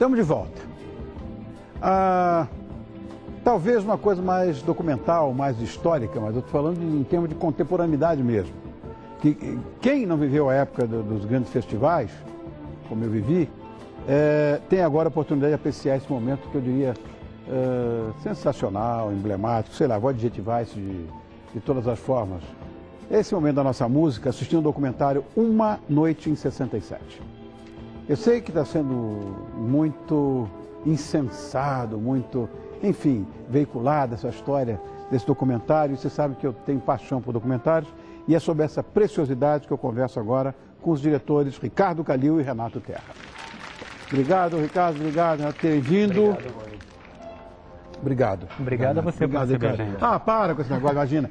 Estamos de volta. Talvez uma coisa mais documental, mais histórica, mas eu estou falando em termos de contemporaneidade mesmo. Quem não viveu a época dos grandes festivais, como eu vivi, tem agora a oportunidade de apreciar esse momento que eu diria sensacional, emblemático, sei lá, vou adjetivar isso de todas as formas. Esse momento da nossa música, assistindo o documentário Uma Noite em 67. Eu sei que está sendo muito incensado, muito, enfim, veiculada essa história desse documentário. Você sabe que eu tenho paixão por documentários e é sobre essa preciosidade que eu converso agora com os diretores Ricardo Calil e Renato Terra. Obrigado, Ricardo, obrigado por terem vindo. Obrigado, mãe. Obrigado. Obrigado a você por receber a gente. Para com esse negócio, imagina.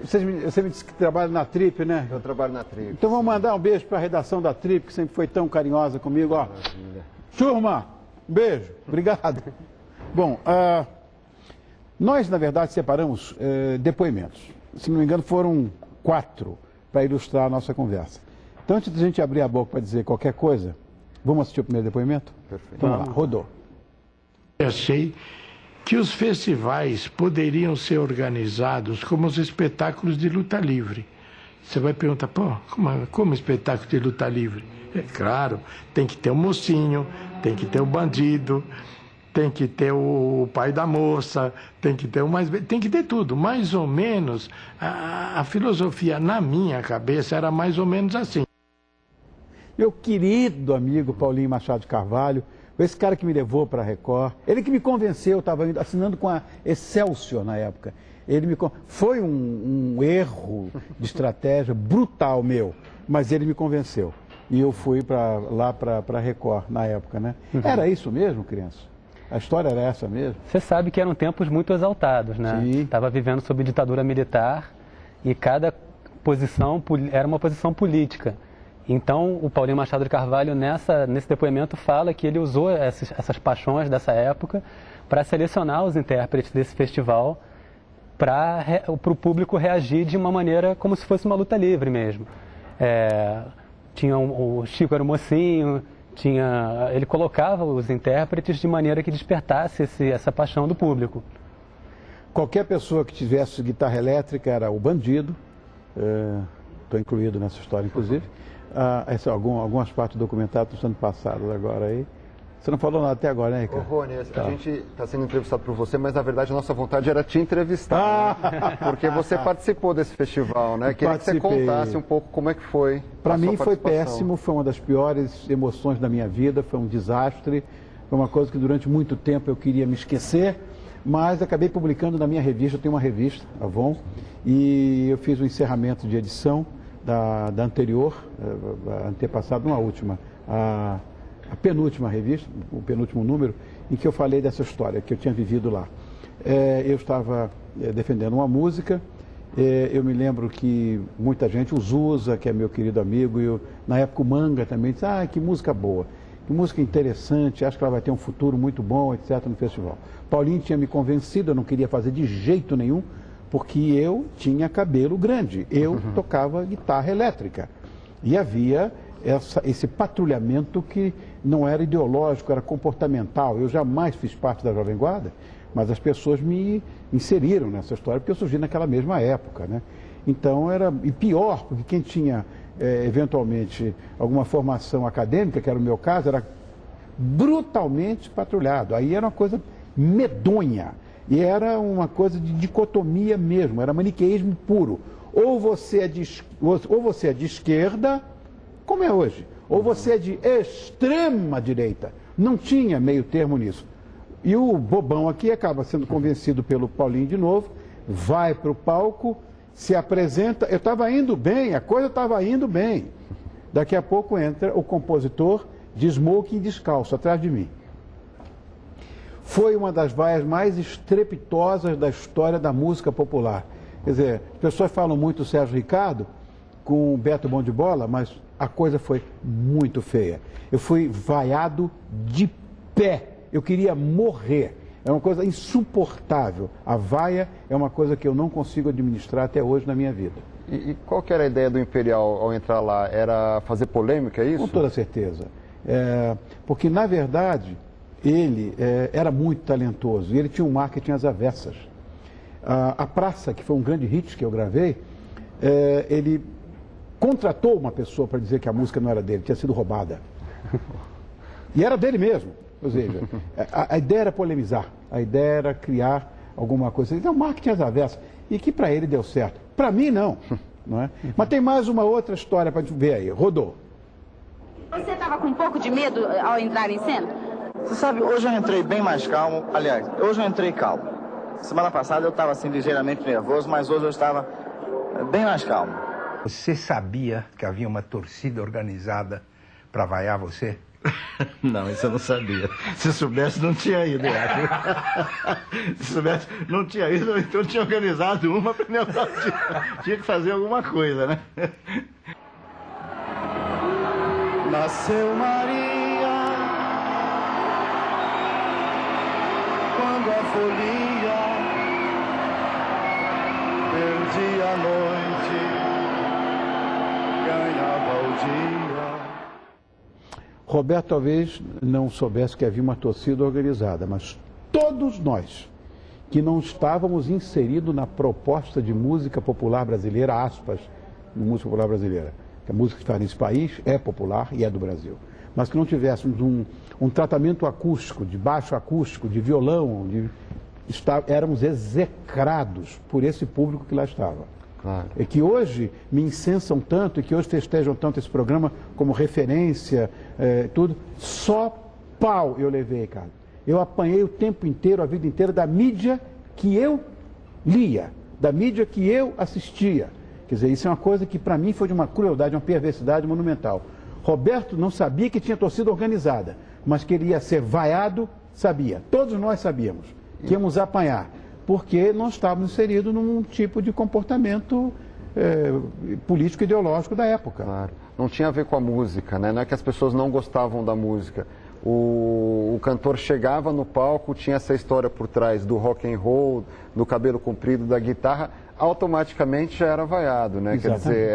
Você me disse que trabalha na Trip, né? Eu trabalho na Trip. Então vamos mandar um beijo para a redação da Trip, que sempre foi tão carinhosa comigo. Ó. Turma, um beijo. Obrigado. Bom, nós, na verdade, separamos depoimentos. Se não me engano, foram 4 para ilustrar a nossa conversa. Então, antes de a gente abrir a boca para dizer qualquer coisa, vamos assistir o primeiro depoimento? Perfeito. Então, vamos lá, rodou. Eu achei que os festivais poderiam ser organizados como os espetáculos de luta livre. Você vai perguntar, pô, como espetáculo de luta livre? É claro, tem que ter o mocinho, tem que ter o bandido, tem que ter o pai da moça, tem que ter tudo. Mais ou menos, a filosofia na minha cabeça era mais ou menos assim. Meu querido amigo Paulinho Machado de Carvalho, esse cara que me levou para a Record, ele que me convenceu, eu estava assinando com a Excelsior na época. Foi um erro de estratégia brutal meu, mas ele me convenceu. E eu fui lá para a Record na época, né? Uhum. Era isso mesmo, criança? A história era essa mesmo? Você sabe que eram tempos muito exaltados, né? Estava vivendo sob ditadura militar e cada posição era uma posição política. Então, o Paulinho Machado de Carvalho, nesse depoimento, fala que ele usou essas paixões dessa época para selecionar os intérpretes desse festival para o público reagir de uma maneira como se fosse uma luta livre mesmo. O Chico era o mocinho, ele colocava os intérpretes de maneira que despertasse essa paixão do público. Qualquer pessoa que tivesse guitarra elétrica era o bandido, estou incluído nessa história, inclusive. Algumas partes do documentário estão sendo passadas agora aí. Você não falou nada até agora, né, Ricardo? Ô, Rony, a gente está sendo entrevistado por você, mas na verdade a nossa vontade era te entrevistar, né? Porque você participou desse festival, né? Queria que você contasse um pouco como é que foi. Para mim foi péssimo, foi uma das piores emoções da minha vida, foi um desastre, foi uma coisa que durante muito tempo eu queria me esquecer, mas acabei publicando na minha revista, eu tenho uma revista, Avon, e eu fiz o encerramento de edição da anterior, antepassada, não a última, a penúltima revista, o penúltimo número, em que eu falei dessa história que eu tinha vivido lá. Eu estava defendendo uma música, eu me lembro que muita gente, o Zusa, que é meu querido amigo, e na época o Manga também, disse, que música boa, que música interessante, acho que ela vai ter um futuro muito bom, etc., no festival. Paulinho tinha me convencido, eu não queria fazer de jeito nenhum, porque eu tinha cabelo grande, eu tocava guitarra elétrica. E havia esse patrulhamento que não era ideológico, era comportamental. Eu jamais fiz parte da Jovem Guarda, mas as pessoas me inseriram nessa história, porque eu surgi naquela mesma época, né? Então e pior, porque quem tinha eventualmente alguma formação acadêmica, que era o meu caso, era brutalmente patrulhado. Aí era uma coisa medonha. E era uma coisa de dicotomia mesmo, era maniqueísmo puro. Ou você é de esquerda, como é hoje, ou você é de extrema direita. Não tinha meio termo nisso. E o bobão aqui acaba sendo convencido pelo Paulinho de novo, vai para o palco, se apresenta. Eu estava indo bem, a coisa estava indo bem. Daqui a pouco entra o compositor de smoking descalço, atrás de mim. Foi uma das vaias mais estrepitosas da história da música popular. Quer dizer, as pessoas falam muito do Sérgio Ricardo com o Beto Bom de Bola, mas a coisa foi muito feia. Eu fui vaiado de pé. Eu queria morrer. É uma coisa insuportável. A vaia é uma coisa que eu não consigo administrar até hoje na minha vida. E qual que era a ideia do Imperial ao entrar lá? Era fazer polêmica, é isso? Com toda certeza. Porque, na verdade, ele era muito talentoso e ele tinha um marketing às avessas. A Praça, que foi um grande hit que eu gravei, ele contratou uma pessoa para dizer que a música não era dele, tinha sido roubada. E era dele mesmo. Ou seja, a ideia era polemizar, a ideia era criar alguma coisa. Então, marketing às avessas. E que para ele deu certo. Para mim, não. Não é? Mas tem mais uma outra história para ver aí. Rodou. Você estava com um pouco de medo ao entrar em cena? Você sabe, hoje eu entrei bem mais calmo. Aliás, hoje eu entrei calmo. Semana passada eu estava assim ligeiramente nervoso, mas hoje eu estava bem mais calmo. Você sabia que havia uma torcida organizada para vaiar você? Não, isso eu não sabia. Se soubesse, não tinha ido, eu acho. Se soubesse, não tinha ido, então tinha organizado uma para tinha que fazer alguma coisa, né? Nasceu Maria, quando a folia perdia a noite, ganhava o dia. Roberto talvez não soubesse que havia uma torcida organizada, mas todos nós que não estávamos inseridos na proposta de música popular brasileira, aspas, música popular brasileira, que a música que está nesse país é popular e é do Brasil, mas que não tivéssemos um tratamento acústico, de baixo acústico, de violão, éramos execrados por esse público que lá estava. Claro. E que hoje me incensam tanto e que hoje festejam tanto esse programa como referência, tudo. Só pau eu levei, cara. Eu apanhei o tempo inteiro, a vida inteira, da mídia que eu lia, da mídia que eu assistia. Quer dizer, isso é uma coisa que para mim foi de uma crueldade, uma perversidade monumental. Roberto não sabia que tinha torcida organizada, mas que ele ia ser vaiado, sabia. Todos nós sabíamos que íamos apanhar, porque nós estávamos inseridos num tipo de comportamento político e ideológico da época. Claro. Não tinha a ver com a música, né? Não é que as pessoas não gostavam da música. O cantor chegava no palco, tinha essa história por trás do rock and roll, do cabelo comprido, da guitarra, automaticamente já era vaiado, né? Exatamente. Quer dizer,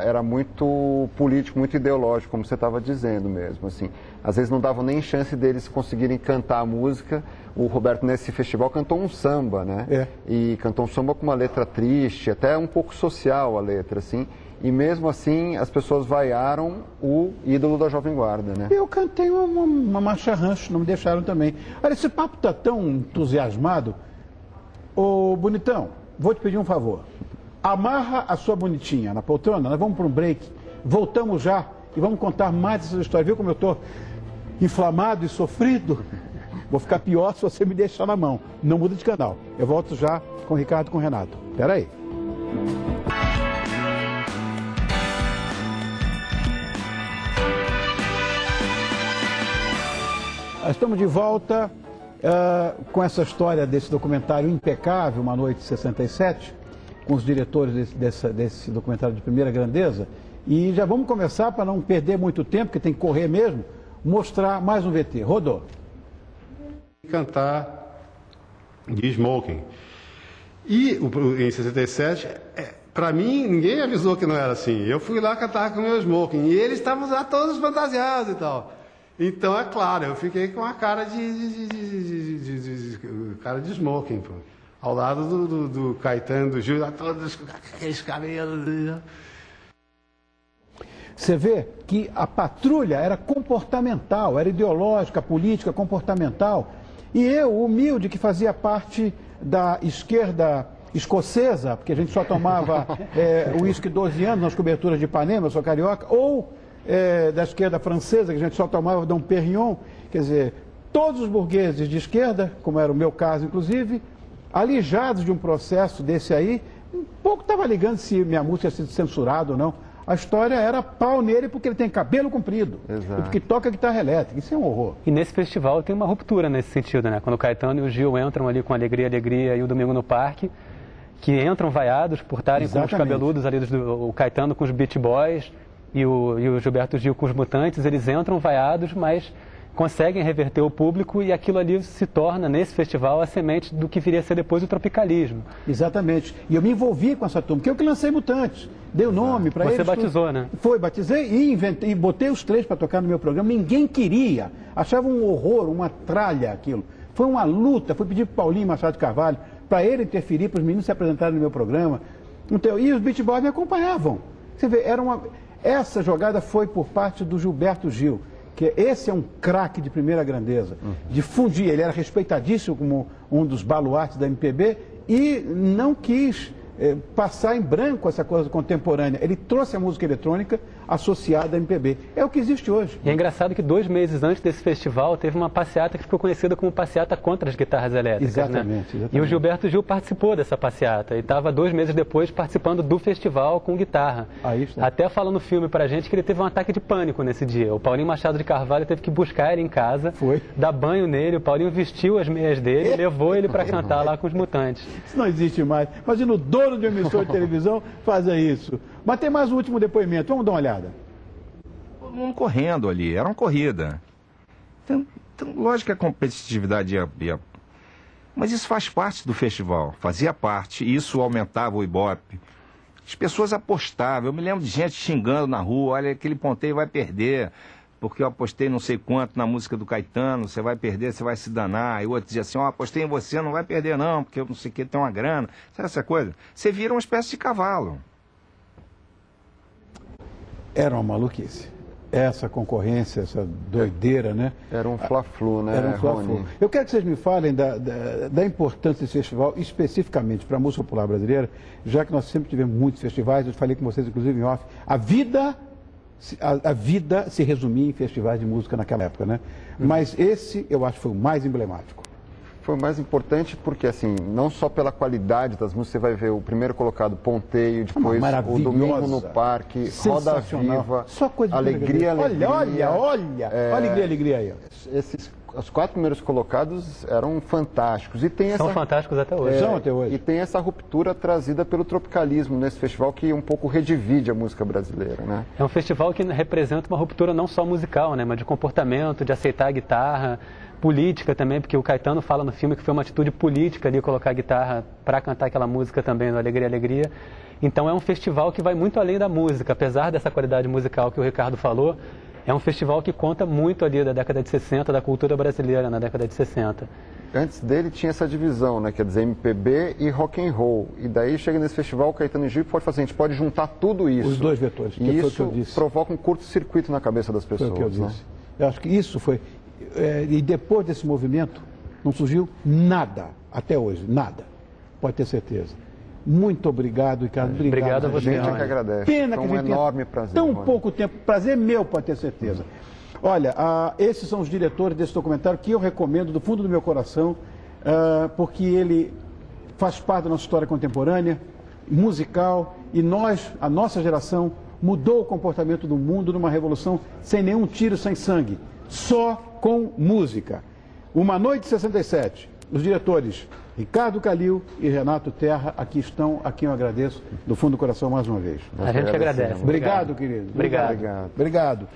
era muito político, muito ideológico, como você estava dizendo mesmo, assim. Às vezes não davam nem chance deles conseguirem cantar a música. O Roberto, nesse festival, cantou um samba, né? E cantou um samba com uma letra triste, até um pouco social a letra, assim. E mesmo assim, as pessoas vaiaram o ídolo da Jovem Guarda, né? Eu cantei uma marcha rancho, não me deixaram também. Olha, esse papo tá tão entusiasmado. Ô, bonitão, vou te pedir um favor. Amarra a sua bonitinha na poltrona, nós vamos para um break. Voltamos já e vamos contar mais dessas histórias. Viu como eu estou inflamado e sofrido? Vou ficar pior se você me deixar na mão. Não muda de canal. Eu volto já com o Ricardo e com o Renato. Espera aí. Estamos de volta com essa história desse documentário impecável, Uma Noite de 67, com os diretores desse documentário de primeira grandeza. E já vamos começar, para não perder muito tempo, porque tem que correr mesmo, mostrar mais um VT. Rodou. Cantar de smoking. E em 67, para mim, ninguém avisou que não era assim. Eu fui lá cantar com o meu smoking e eles estavam lá todos fantasiados e tal. Então, é claro, eu fiquei com a cara de smoking, pô. Ao lado do Caetano, do Gil, todos com aqueles cabelos. Você vê que a patrulha era comportamental, era ideológica, política, comportamental. E eu, humilde, que fazia parte da esquerda escocesa, porque a gente só tomava uísque 12 anos nas coberturas de Ipanema, eu sou carioca, ou da esquerda francesa, que a gente só tomava Dom Perignon, quer dizer, todos os burgueses de esquerda, como era o meu caso inclusive, alijados de um processo desse aí, um pouco estava ligando se minha música tinha sido censurada ou não. A história era pau nele porque ele tem cabelo comprido. Exato. E porque toca guitarra elétrica. Isso é um horror. E nesse festival tem uma ruptura nesse sentido, né? Quando o Caetano e o Gil entram ali com Alegria, Alegria e o Domingo no Parque, que entram vaiados por estarem com os cabeludos ali, o Caetano com os Beat Boys e o Gilberto Gil com os Mutantes, eles entram vaiados, mas conseguem reverter o público e aquilo ali se torna, nesse festival, a semente do que viria a ser depois o tropicalismo. Exatamente. E eu me envolvi com essa turma, porque eu que lancei Mutantes. Dei o nome para eles. Você batizou, né? Foi, batizei e inventei, botei os 3 para tocar no meu programa. Ninguém queria. Achava um horror, uma tralha aquilo. Foi uma luta. Fui pedir para o Paulinho Machado de Carvalho para ele interferir, para os meninos se apresentarem no meu programa. Então, e os Beach Boys me acompanhavam. Você vê, essa jogada foi por parte do Gilberto Gil, que esse é um craque de primeira grandeza. Difundia, ele era respeitadíssimo como um dos baluartes da MPB e não quis passar em branco essa coisa contemporânea. Ele trouxe a música eletrônica associada à MPB. É o que existe hoje. E é engraçado que 2 meses antes desse festival teve uma passeata que ficou conhecida como passeata contra as guitarras elétricas. Exatamente, né? E o Gilberto Gil participou dessa passeata e estava 2 meses depois participando do festival com guitarra. Aí está. Até falando no filme pra gente que ele teve um ataque de pânico nesse dia. O Paulinho Machado de Carvalho teve que buscar ele em casa, dar banho nele, o Paulinho vestiu as meias dele e levou ele para cantar lá com os Mutantes. Isso não existe mais. Imagina o dono de uma emissora de televisão fazer isso. Mas tem mais um último depoimento. Vamos dar uma olhada. Todo mundo correndo ali, era uma corrida. Então lógico que a competitividade ia... Mas isso faz parte do festival, fazia parte, isso aumentava o Ibope. As pessoas apostavam, eu me lembro de gente xingando na rua, olha, aquele ponteio vai perder, porque eu apostei não sei quanto na música do Caetano, você vai perder, você vai se danar. E o outro dizia assim, apostei em você, não vai perder não, porque eu não sei o que, tem uma grana. Sabe essa coisa? Você vira uma espécie de cavalo. Era uma maluquice. Essa concorrência, essa doideira, né? Era um fla-flu, né, Era um fla-flu. Eu quero que vocês me falem da importância desse festival, especificamente para a música popular brasileira, já que nós sempre tivemos muitos festivais, eu falei com vocês, inclusive, em off. A vida se resumia em festivais de música naquela época, né? Mas esse, eu acho, foi o mais emblemático. Foi o mais importante porque, assim, não só pela qualidade das músicas, você vai ver o primeiro colocado, Ponteio, depois o Domingo no Parque, Roda Viva, só coisa Alegria, Alegria. Olha, Alegria aí. Os 4 primeiros colocados eram fantásticos. E tem São fantásticos até hoje. São até hoje. E tem essa ruptura trazida pelo tropicalismo nesse festival que um pouco redivide a música brasileira, né? É um festival que representa uma ruptura não só musical, né, mas de comportamento, de aceitar a guitarra, política também, porque o Caetano fala no filme que foi uma atitude política ali colocar a guitarra para cantar aquela música também, no Alegria, Alegria. Então é um festival que vai muito além da música, apesar dessa qualidade musical que o Ricardo falou, é um festival que conta muito ali da década de 60, da cultura brasileira na década de 60. Antes dele tinha essa divisão, né, quer dizer, MPB e rock and roll. E daí chega nesse festival, o Caetano e Gil pode fazer, a gente pode juntar tudo isso. Os dois vetores, que e foi o que eu disse. Isso provoca um curto-circuito na cabeça das pessoas. Foi o que eu né? disse. Eu acho que isso foi... e depois desse movimento, não surgiu nada, até hoje, nada. Pode ter certeza. Muito obrigado, Ricardo. Obrigado a você. A gente é que agradece. Pena foi que um enorme prazer. Tão pouco tempo. Prazer meu, pode ter certeza. Olha, esses são os diretores desse documentário que eu recomendo do fundo do meu coração, porque ele faz parte da nossa história contemporânea, musical, e a nossa geração, mudou o comportamento do mundo numa revolução sem nenhum tiro, sem sangue. Só com música. Uma Noite 67. Os diretores Ricardo Calil e Renato Terra aqui estão, a quem eu agradeço do fundo do coração mais uma vez. A gente agradece. Obrigado, querido. Obrigado. Obrigado.